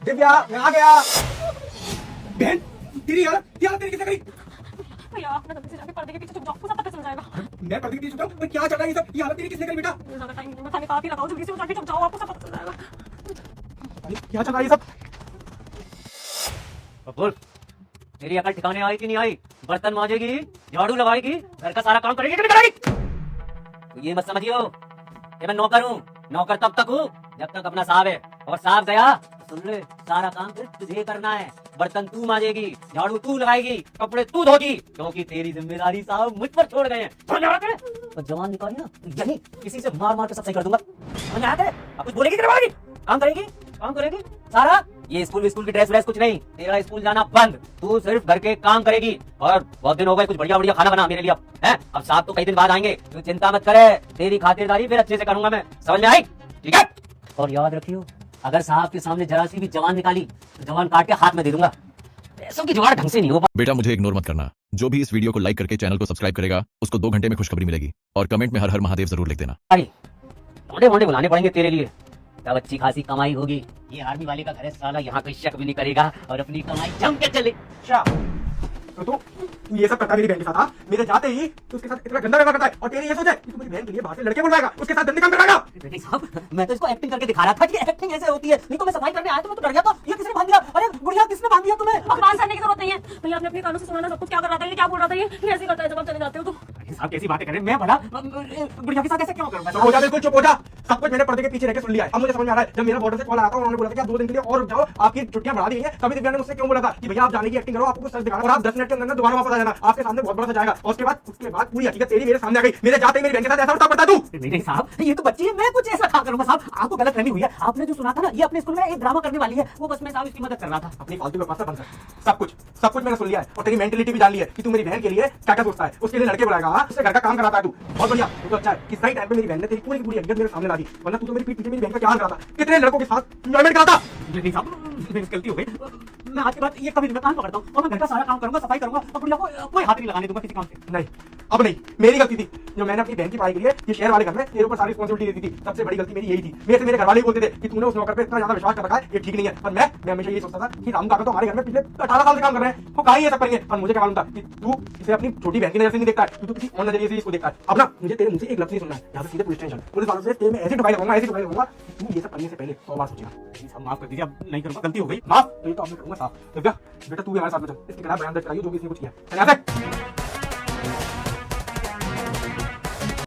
दिव्या मैं आ गया। बहन तेरी हालत तेरी किसने करी? भैया आप ना जल्दी से जाके पर्दे के पीछे छुप जाओ, सब पता चल जाएगा। मैं पर्दे के पीछे छुपा हूं? क्या चल रहा है ये सब? ये हालत तेरी किसने करी बेटा? ज्यादा टाइम नहीं, बताने का आप ही लगाओ, जल्दी से जाके छुप जाओ, आपको सब पता चल जाएगा। अरे क्या चल रहा है ये सब? बोल, तेरी अकल ठिकाने आई कि नहीं आई? बर्तन मांजेगी, झाड़ू लगाएगी, घर का सारा काम करेगी कि नहीं करेगी? तो ये मत समझियो कि मैं नौकर हूँ। नौकर तब तक हूँ जब तक अपना साहब है, और साहब गया तो सुन ले, सारा काम फिर तुझे करना है। बर्तन तू मांजेगी, झाड़ू तू लगाएगी, कपड़े तू धोगी, क्योंकि तेरी जिम्मेदारी साहब मुझ पर छोड़ गए हैं। और जवान निकाली ना, यही किसी से मार मार के सब सही कर दूंगा। समझ आया तेरे? अब कुछ बोलेगी कि नहीं बोलेगी? काम करेगी सारा। ये स्कूल की ड्रेस कुछ नहीं, तेरा स्कूल जाना बंद। तू सिर्फ घर के काम करेगी। और बहुत दिन हो गए, कुछ बढ़िया बढ़िया खाना बना मेरे लिए अब, है? अब साहब तो कई दिन बाद आएंगे, तू चिंता मत करे, तेरी खातिरदारी फिर अच्छे से करूंगा मैं। समझ में आई? ठीक है? और याद रखियो, अगर साहब के सामने जरा सी भी जवान निकाली तो जवान काट के हाथ में दे दूंगा। पैसों की जुगाड़ ढंग से नहीं हो। बेटा मुझे इग्नोर मत करना। जो भी इस वीडियो को लाइक करके चैनल को सब्सक्राइब करेगा उसको 2 घंटे में खुशखबरी मिलेगी। और कमेंट में हर हर महादेव जरूर लिख देना। मोटे मोटे बुलाने पड़ेंगे तेरे लिए, तब अच्छी खासी कमाई होगी। ये आर्मी वाले का घर है साला, यहाँ कोई शक भी नहीं करेगा और अपनी कमाई जम के चले। अच्छा तो तू ये सब करता मेरी बहन के साथ? हाँ, मेरे जाते ही तू उसके साथ इतना गंदा व्यवहार करता है, और तेरी ये सोच है कि तू मेरी बहन के लिए बाहर से लड़के बुलवाएगा, उसके साथ गंदे काम कराएगा। बेटे साहब, मैं तो इसको एक्टिंग करके दिखा रहा था कि एक्टिंग ऐसे होती है, नहीं तो मैं सफाई करने आया तो मैं तो डर गया था। ये किसने बांध दिया? अरे गुड़िया, किसने बांध दिया तुम्हें? बकवास करने की जरूरत नहीं है भैया, आपने अपने कानों से सुना ना सब कुछ, क्या कर रहा था ये, क्या बोल रहा था ये ऐसे करता है जब आप चले जाते हो तो। साहब कैसी बातें करें, मैं बड़ा गुड़िया के साथ ऐसे क्यों करूंगा? चुप हो जा, बिल्कुल चुप हो जा। सब कुछ मैंने पर्दे के पीछे रह के सुन लिया है। अब मुझे समझ में आ रहा है, जब मेरा बॉर्डर से कॉल आया था, उन्होंने बोला था कि आप 2 दिन के लिए और जाओ, आपकी छुट्टियां बढ़ा दी गई हैं। तभी दिव्या ने मुझसे क्यों बोला था कि भैया आप जाने की एक्टिंग करो, आपको सच दिखाना, और आप 10 मिनट के अंदर दोबारा वापस आ जाना, आपके सामने बहुत बड़ा सा जाएगा। और उसके बाद पूरी हकीकत तेरी मेरे सामने आ गई। मेरे जाते ही मेरी बहन के साथ ऐसा करता तू? नहीं साहब, ये तो बच्ची है, मैं कुछ ऐसा क्या करूंगा साहब? आपको गलतफहमी हुई है। आपने जो सुना था ना, ये अपने स्कूल में एक ड्रामा करने वाली है, वो बस मैं साहब इसकी मदद कर रहा था। अपनी फालतू बकवास बंद कर। सब कुछ मैंने सुन लिया है, और तेरी मेंटलिटी भी जान ली है कि तू मेरी बहन के लिए क्या क्या सोचता है। उसके लिए लड़के बुलाएगा, हाँ, उससे घर का काम कराता है तू। बहुत बढ़िया, तू तो अच्छा है कि सही टाइम पे मेरी बहन ने तेरी पूरी की पूरी इज्जत मेरे सामने ला दी, वरना तू तो मेरी पीठ पीछे मेरी बहन का क्या हाल कराता, कितने लड़कों के साथ एंजॉयमेंट कराता। नहीं साहब, मेरी गलती हो गई। मैं आज के बाद ये कभी मैं काम पकड़ता हूँ, और मैं घर का सारा काम करूंगा, सफाई करूंगा, और गुड़िया को कोई हाथ नहीं लगाने दूंगा किसी काम से। नहीं, अब नहीं, मेरी गलती थी जो मैंने अपनी बहन की पढ़ाई के लिए ये शहर वाले घर में तेरे ऊपर सारी रिस्पांसिबिलिटी देती थी। सबसे बड़ी गलती मेरी यही थी। मेरे घर वाले बोलते थे कि तूने उस नौकर पे इतना ज्यादा विश्वास कर रखा है, ये ठीक नहीं है। पर मैं हमेशा ये सोचता था कि राम काका तो हमारे घर में पिछले 18 साल से काम कर रहे हैं, वो काहे ये सब करेंगे। पर मुझे क्या मालूम था कि तू इसे अपनी छोटी बहन की नजर से नहीं देखता है, तू किसी और नजरिए से इसको देखता है। अब ना मुझे तेरे मुंह से एक लफ्ज़ नहीं सुनना है, यहाँ से सीधे पुलिस स्टेशन, पुलिस वालों से तेरे में ऐसी ठुकाई लगाऊंगा कि तू ये सब करने से पहले 100 बार सोचेगा। माफ कर दीजिए, अब नहीं करूंगा, गलती हो गई। माफ तो ये तो अब मैं करूंगा साहब। दिव्या बेटा तू भी हमारे साथ में चल, इसके खिलाफ बयान दर्ज कराइए जो भी इसने कुछ किया है।